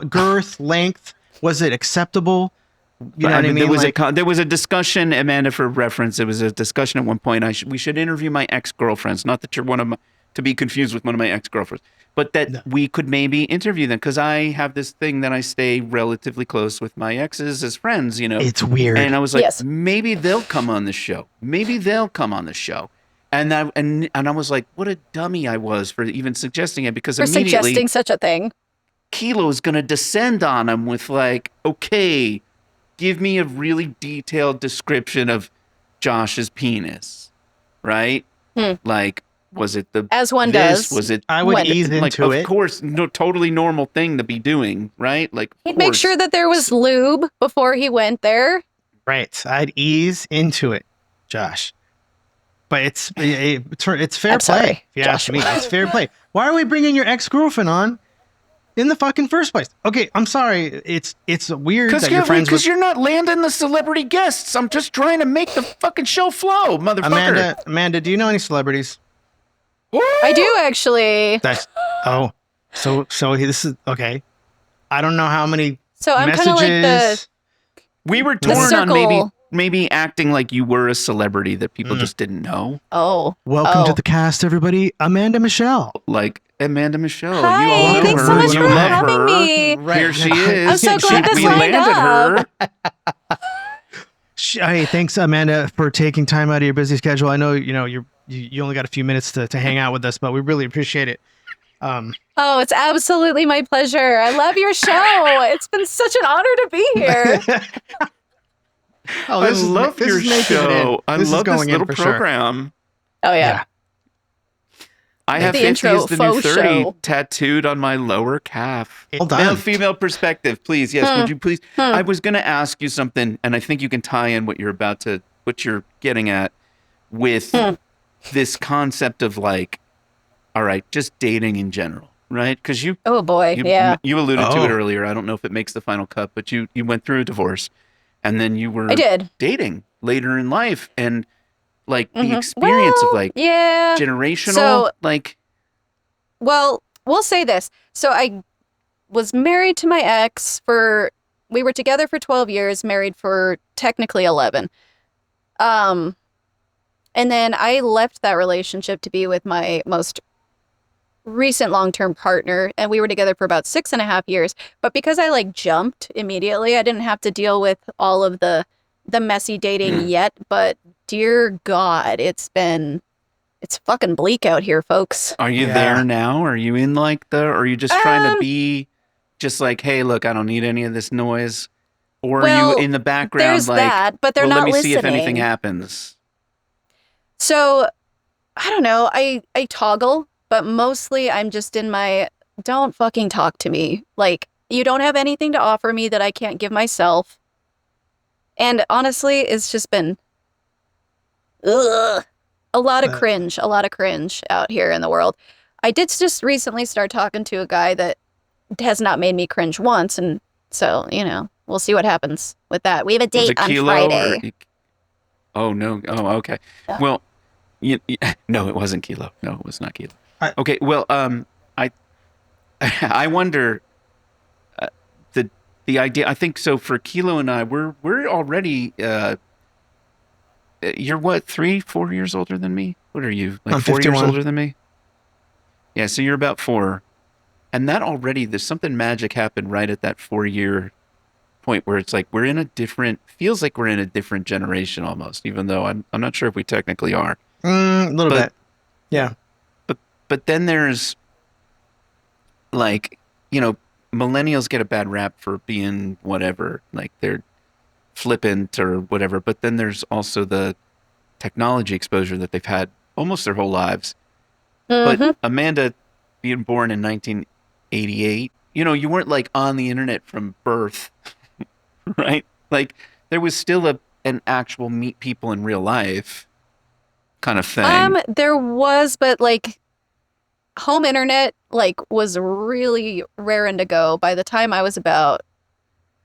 girth, length, was it acceptable? You know what I mean? There was a discussion, Amanda, for reference. There was a discussion at one point. We should interview my ex-girlfriends. Not that you're to be confused with one of my ex-girlfriends, but that we could maybe interview them because I have this thing that I stay relatively close with my exes as friends. It's weird. And I was like, Yes. maybe they'll come on the show. And I was like, what a dummy I was for even suggesting it because For immediately suggesting such a thing. Keelo is going to descend on him with like, okay, give me a really detailed description of Josh's penis, right? Like, was it As one this? does. Was it? I would When- ease Like, into of it. course, no, totally normal thing to be doing, right? Like, of He'd make course. sure that there was lube before he went there. Right. I'd ease into it, Josh. But it's fair I'm play. sorry, If you ask me, Joshua. it's fair play. Why are we bringing your ex-girlfriend on in the fucking first place? Okay, I'm sorry. It's weird that you're friends with you're not landing the celebrity guests. I'm just trying to make the fucking show flow, motherfucker. Amanda, do you know any celebrities? I do actually. That's so this is okay. I don't know how many So I'm kind messages. of like the We were The torn on circle. maybe acting like you were a celebrity that people just didn't know. Welcome to the cast, everybody. Amanda Michele. Like Amanda Michele. Hi, you all know thanks her. so much you for love having her. me. Right. Here she is. I'm so glad this we lined landed her. Hey, thanks, Amanda, for taking time out of your busy schedule. I know you only got a few minutes to hang out with us, but we really appreciate it. Oh, it's absolutely my pleasure. I love your show. It's been such an honor to be here. I love your show. I love this going in little for sure. program. Oh yeah. I have The 50 intro is the new faux 30 show. tattooed on my lower calf. Well done. Male, female perspective, please. Yes, would you please? I was going to ask you something, and I think you can tie in what you're getting at with this concept of like, all right, just dating in general, right? Because you Oh boy. Yeah. you alluded to Oh. it earlier. I don't know if it makes the final cut, but you went through a divorce, and then you were I did. dating later in life, and like the experience of like Yeah. generational, So- like Well, we'll say this. So I was married to my ex we were together for 12 years, married for technically 11. And then I left that relationship to be with my most recent long-term partner, and we were together for about 6.5 years. But because I like jumped immediately, I didn't have to deal with all of the messy dating yet. But dear God, it's fucking bleak out here, folks. are you Yeah. there now? Are you in like or are you just trying to be just like, hey, look, I don't need any of this noise? Or are Well, you in the background There's like, that, but they're well, not let me listening. see if anything happens? So, I don't know. I toggle, but mostly I'm just in my don't fucking talk to me. Like, you don't have anything to offer me that I can't give myself. And honestly, it's just been a lot of cringe out here in the world. I did just recently start talking to a guy that has not made me cringe once, and so, we'll see what happens with that. We have a Was date it on Keelo Friday. Oh, no. Oh, okay. Yeah. Well, no, it wasn't Keelo. No, it was not Keelo. Okay, well, I wonder the idea. I think so. For Keelo and I, we're already. You're what, 3-4 years older than me? What are you? Like I'm 4 years 51. older than me? Yeah, so you're about 4, and that already there's something magic happened right at that 4-year point where it's like feels like we're in a different generation almost, even though I'm not sure if we technically are. A little bit. Yeah. But then there's like, millennials get a bad rap for being whatever, like they're flippant or whatever. But then there's also the technology exposure that they've had almost their whole lives. But Amanda, being born in 1988, you weren't like on the internet from birth, right? Like there was still an actual meet people in real life kind of thing. There was, but like home internet was really raring to go by the time I was about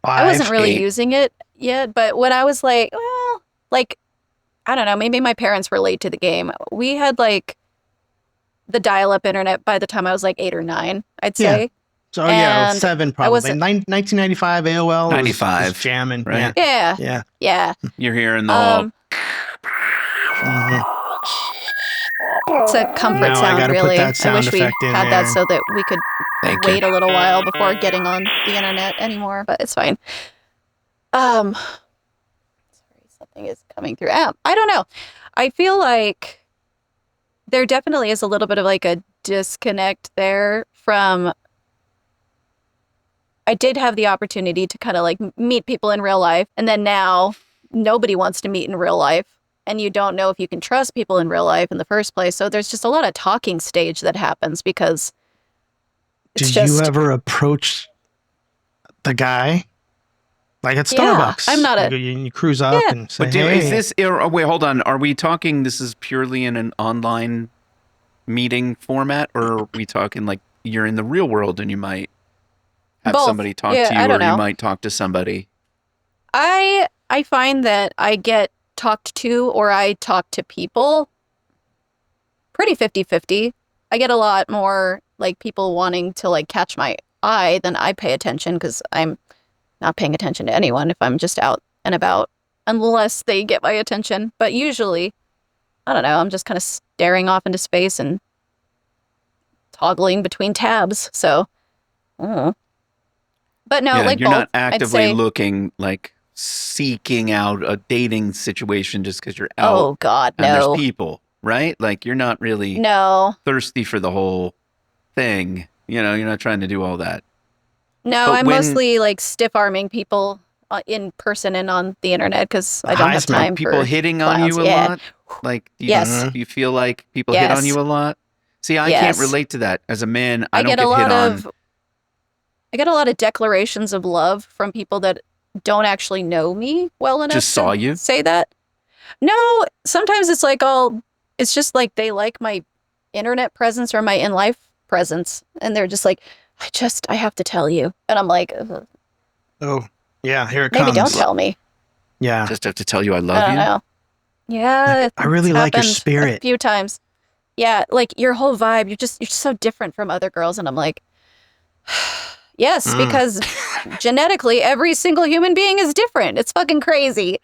5, I wasn't really 8. using it yet, but when I was like, well, like, I don't know, maybe my parents were late to the game. We had like the dial-up internet by the time I was like 8 or 9, I'd say. So yeah, And 7 I probably. wasn't- 1995 AOL 95, was jamming. right? Yeah. Yeah. You're hearing the whole. Mhm. It's a comfort Now I sound, gotta put really. that sound I wish we effect in had there. that so that we could Thank wait you. a little while before getting on the internet anymore, but it's fine. Sorry, something is coming through. I don't know. I feel like there definitely is a little bit of like a disconnect there from. I did have the opportunity to kind of like meet people in real life, and then now nobody wants to meet in real life, and you don't know if you can trust people in real life in the first place. So there's just a lot of talking stage that happens because it's Did you ever approach the guy? Like at Starbucks. I'm not a. You cruise up and say, But hey. is this? Wait, hold on. Are we talking? This is purely in an online meeting format, or are we talking like you're in the real world and you might have Both. somebody talk Yeah, to you, I or don't know. you might talk to somebody? I find that I get talked to or I talk to people pretty 50-50. I get a lot more like people wanting to like catch my eye than I pay attention because I'm not paying attention to anyone if I'm just out and about unless they get my attention. But usually, I don't know, I'm just kind of staring off into space and toggling between tabs. So, I don't know. But no, Yeah, like you're both, not I'd actively say. looking like seeking out a dating situation just because you're out Oh God, and no. there's people, right? Like you're not really No. thirsty for the whole thing. You're not trying to do all that. No, But I'm when- mostly like stiff arming people in person and on the internet because I don't have Heisman. time People for hitting on you clowns. a Yeah. lot? Like, do Yes. you feel like people hit on Yes. you a lot? See, I Yes. can't relate to that. As a man, I don't get get a lot hit on. of I get a lot of declarations of love from people that don't actually know me well enough Just saw to you? say that. No, sometimes it's like it's just like they like my internet presence or my in life presence, and they're just like, I have to tell you, and I'm like, ugh, Oh, yeah, here it maybe comes. don't tell me. Yeah. Just have to tell you I I love don't you. know. Yeah, I really it's like your happened spirit. a few times. Yeah, like your whole vibe, you're so different from other girls, and I'm like, yes, because genetically every single human being is different. It's fucking crazy.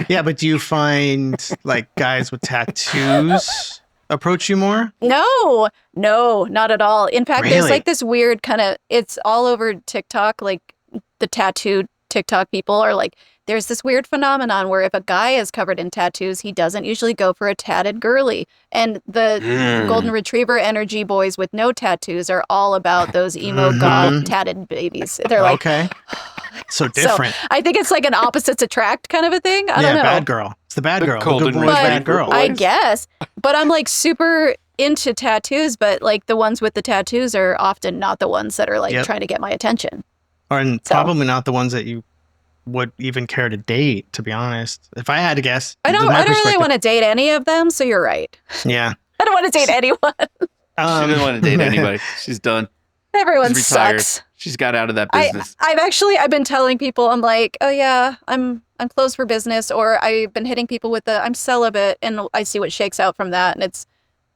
Yeah, but do you find like guys with tattoos approach you more? No, not at all. In fact, there's Really? like this weird kind of, it's all over TikTok, like the tattooed TikTok people are like, there's this weird phenomenon where if a guy is covered in tattoos, he doesn't usually go for a tatted girly. And the golden retriever energy boys with no tattoos are all about those emo goth tatted babies. They're like, Okay. So different. I think it's like an opposites attract kind of a thing. I don't know. Bad girl. It's the bad The girl. The golden good boy's bad retriever girl. boy. I guess. But I'm like super into tattoos, but like the ones with the tattoos are often not the ones that are like trying to get my attention. And probably not the ones that you would even care to date, to be honest. If I had to guess. I don't really want to date any of them, so you're right. Yeah. I don't want to date anyone. She didn't want to date anybody. She's done. Everyone She's retired. sucks. She's got out of that business. I've been telling people, I'm like, oh yeah, I'm closed for business, or I've been hitting people with I'm celibate, and I see what shakes out from that, and it's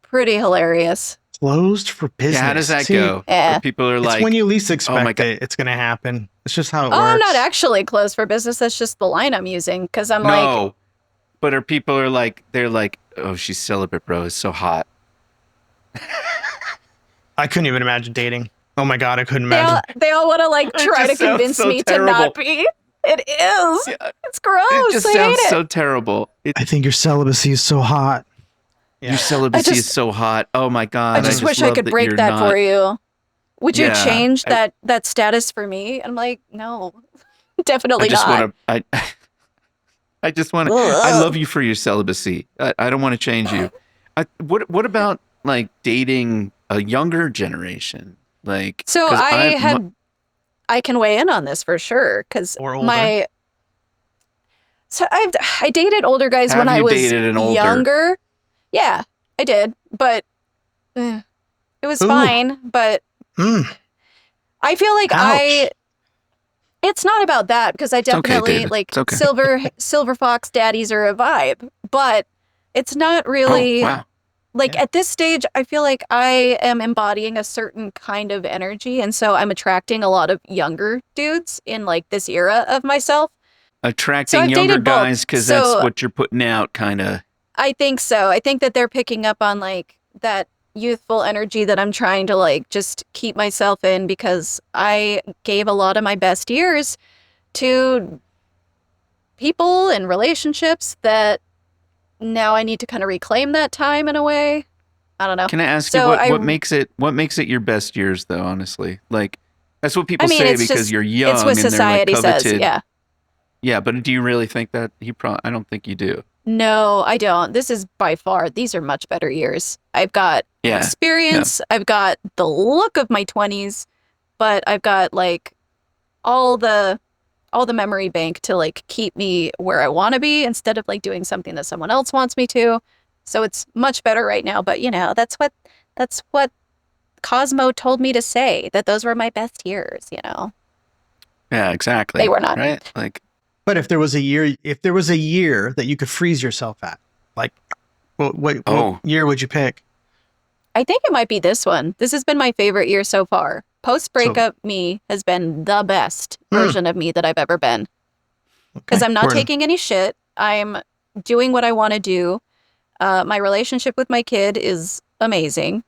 pretty hilarious. Closed for business. Yeah, how does that go? Yeah. Where people are like, it's when you least expect God. it's going to happen. It's just how it works. I'm not actually closed for business. That's just the line I'm using, because I'm like, no. But are people are like, they're like, oh, she's celibate, bro. It's so hot. I couldn't even imagine dating. Oh my God, I couldn't imagine. They all want to like try to convince me to not be. It is. Yeah. It's gross. It just sounds so terrible. I think your celibacy is so hot. Yeah. Your celibacy is so hot. Oh my God. I just wish I could break that for you. Would you change that status for me? And I'm like, no, definitely not. I just want to. I love you for your celibacy. I don't want to change you. What about like dating a younger generation? Like, so I can weigh in on this for sure, because I dated older guys when I was younger. Yeah, I did, but it was fine. But I feel like it's not about that, because I definitely silver fox daddies are a vibe, but it's not really at this stage. I feel like I am embodying a certain kind of energy, and so I'm attracting a lot of younger dudes in like this era of myself. Attracting younger guys because that's what you're putting out, kind of. I think so. I think that they're picking up on like that youthful energy that I'm trying to like just keep myself in, because I gave a lot of my best years to people and relationships that now I need to kind of reclaim that time in a way. I don't know. Can I ask you what makes it your best years though, honestly? Like that's what people say because you're young. It's what society says, yeah. Yeah, but do you really think that I don't think you do. No, I don't. These are much better years. I've got experience. Yeah. I've got the look of my 20s, but I've got like all the memory bank to like keep me where I want to be, instead of like doing something that someone else wants me to. So it's much better right now. But that's what Cosmo told me to say, that those were my best years. Yeah, exactly. They were not, right? Like. But if there was a year that you could freeze yourself at, like, what year would you pick? I think it might be this one. This has been my favorite year so far. Post-breakup me has been the best version of me that I've ever been. Because I'm not taking any shit. I'm doing what I want to do. My relationship with my kid is amazing.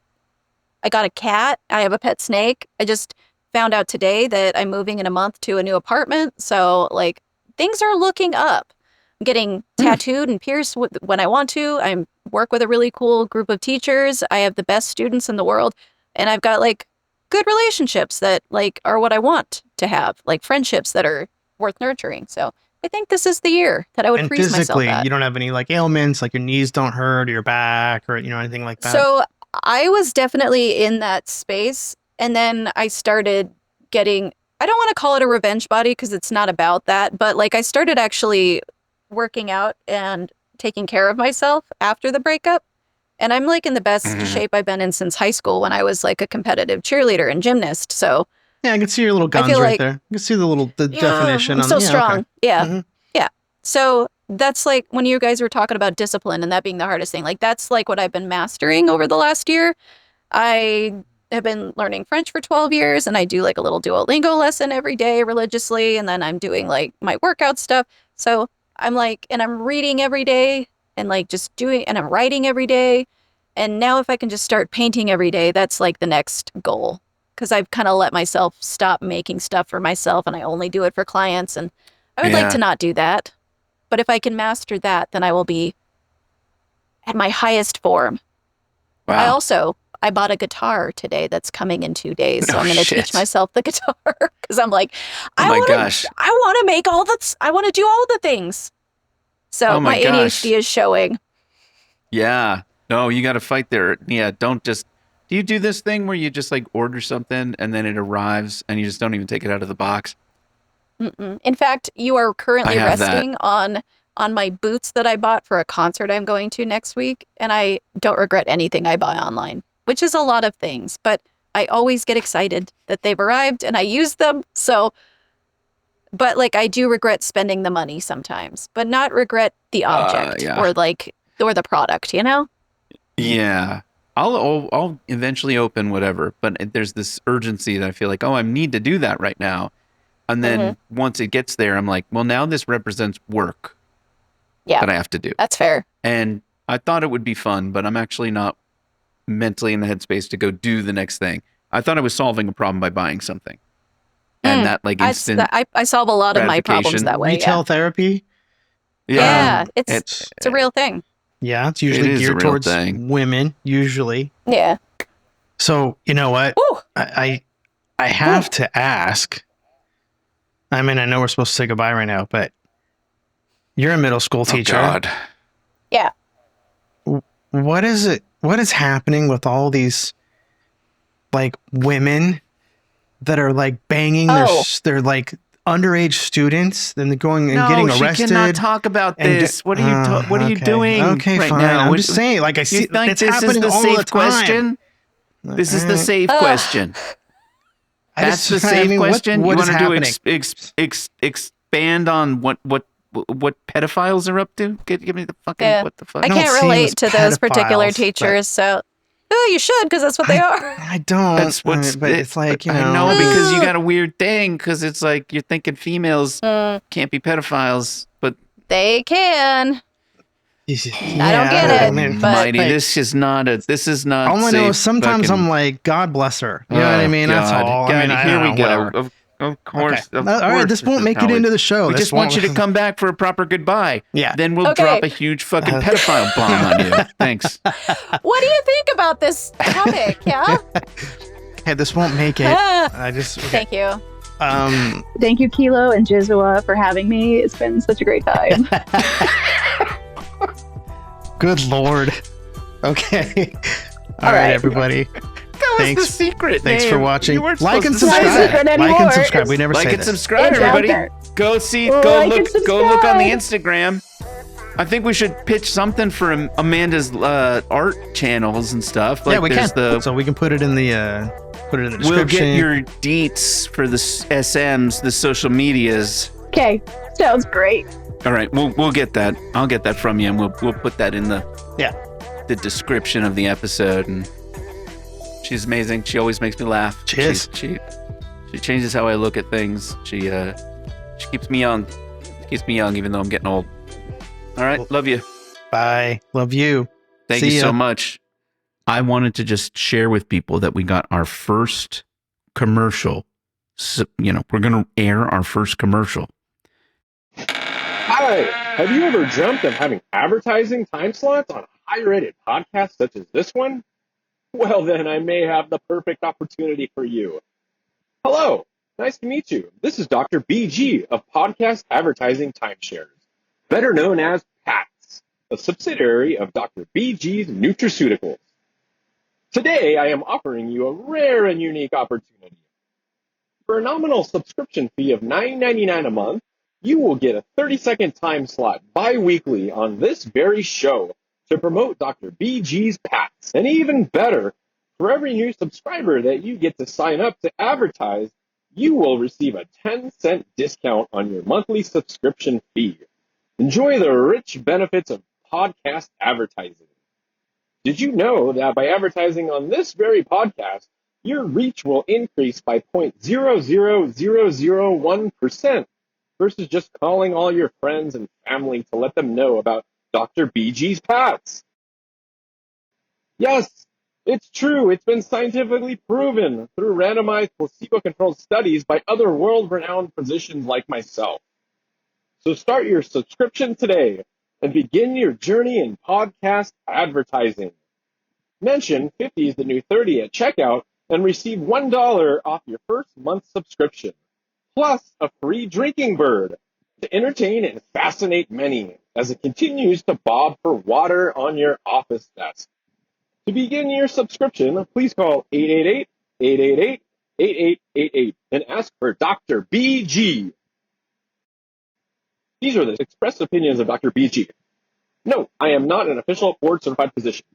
I got a cat. I have a pet snake. I just found out today that I'm moving in a month to a new apartment. So, like, things are looking up. I'm getting tattooed and pierced when I want to. I work with a really cool group of teachers. I have the best students in the world. And I've got, like, good relationships that, like, are what I want to have. Like, friendships that are worth nurturing. So I think this is the year that I would freeze myself at. And physically, you don't have any, like, ailments, like your knees don't hurt or your back or, anything like that? So I was definitely in that space. And then I started getting... I don't want to call it a revenge body because it's not about that, but like I started actually working out and taking care of myself after the breakup. And I'm like in the best shape I've been in since high school, when I was like a competitive cheerleader and gymnast. So yeah, I can see your little guns right there. You can see the definition. I'm so strong. Okay. Yeah. Yeah. So that's like when you guys were talking about discipline and that being the hardest thing, like that's like what I've been mastering over the last year. I have been learning French for 12 years, and I do like a little Duolingo lesson every day religiously, and then I'm doing like my workout stuff. So I'm like, and I'm reading every day, and like just doing, and I'm writing every day. And now if I can just start painting every day, that's like the next goal, because I've kind of let myself stop making stuff for myself, and I only do it for clients, and I would like to not do that. But if I can master that, then I will be at my highest form. Wow. I bought a guitar today that's coming in 2 days, so I'm going to teach myself the guitar, because I'm like, I want to make I want to do all the things. So my ADHD is showing. Yeah. Oh, you got to fight there. Yeah, don't just. Do you do this thing where you just like order something and then it arrives and you just don't even take it out of the box? Mm-mm. In fact, you are currently I have that. resting on my boots that I bought for a concert I'm going to next week, and I don't regret anything I buy online, which is a lot of things, but I always get excited that they've arrived and I use them. So, but like I do regret spending the money sometimes, but not regret the object Yeah. or the product, you know? Yeah. I'll eventually open whatever, but there's this urgency that I feel like, oh, I need to do that right now. And then once it gets there, I'm like, well, now this represents work that I have to do. That's fair. And I thought it would be fun, but I'm actually not mentally in the headspace to go do the next thing. I thought I was solving a problem by buying something. And that like instant I solve a lot of my problems that way. Retail therapy. Yeah, it's a real thing. Yeah, it's usually geared towards women, usually. Yeah. So, you know what? Ooh. I have to ask. I mean, I know we're supposed to say goodbye right now, but you're a middle school teacher. Oh, God. Yeah. What is it? What is happening with all these like women that are like banging their like underage students, then they're going and getting arrested? She cannot talk about this. What are you doing? Okay, right fine. now? I'm just saying, like I see it's this happening is the all safe the time. question. This is the safe question. That's the safe question. What you is want to happening? expand on what pedophiles are up to? Give me the fucking what the fuck? I can't relate to those particular teachers, so you should, because that's what they are. I don't. That's what's. But it's like, you know. I know, because you got a weird thing, because it's like you're thinking females can't be pedophiles, but they can. Yeah, I don't get it. But Mighty, this is not. All I know is sometimes I'm like, God bless her. You know what I mean? That's all. God, I mean, here we go. Whatever. Of course. Okay. All right, this won't make it into the show. We just want you to come back for a proper goodbye. Yeah. Then we'll drop a huge fucking pedophile bomb on you. Thanks. What do you think about this topic? Yeah. Hey, this won't make it. I just. Okay. Thank you. Thank you, Keelo and Jizzua, for having me. It's been such a great time. Good Lord. Okay. All right, everybody. That was the secret. Thanks for watching. Like and subscribe. Like and subscribe. We never say Like and this. subscribe, everybody. Go look on the Instagram. I think we should pitch something for Amanda's art channels and stuff. Like, yeah, we can. So we can put it in the description. We'll get your deets for the SMs, the social medias. Okay, sounds great. All right, we'll get that. I'll get that from you, and we'll put that in the description of the episode. And she's amazing. She always makes me laugh. She is. She changes how I look at things. She keeps me young. Keeps me young, even though I'm getting old. All right, love you. Bye. Love you. Thank you so much. I wanted to just share with people that we got our first commercial. So, we're going to air our first commercial. Hi, have you ever dreamt of having advertising time slots on a high-rated podcast such as this one? Well, then I may have the perfect opportunity for you. Hello, nice to meet you. This is Dr. BG of Podcast Advertising Timeshares, better known as PATS, a subsidiary of Dr. BG's Nutraceuticals. Today, I am offering you a rare and unique opportunity. For a nominal subscription fee of $9.99 a month, you will get a 30-second time slot bi-weekly on this very show to promote Dr. BG's Pats. And even better, for every new subscriber that you get to sign up to advertise, you will receive a 10-cent discount on your monthly subscription fee. Enjoy the rich benefits of podcast advertising. Did you know that by advertising on this very podcast, your reach will increase by 0.00001%? Versus just calling all your friends and family to let them know about Dr. BG's Pats. Yes, it's true. It's been scientifically proven through randomized placebo-controlled studies by other world-renowned physicians like myself. So start your subscription today and begin your journey in podcast advertising. Mention 50 is the new 30 at checkout and receive $1 off your first month subscription. Plus a free drinking bird to entertain and fascinate many as it continues to bob for water on your office desk. To begin your subscription, please call 888-888-8888 and ask for Dr. BG. These are the express opinions of Dr. BG. No, I am not an official board-certified physician.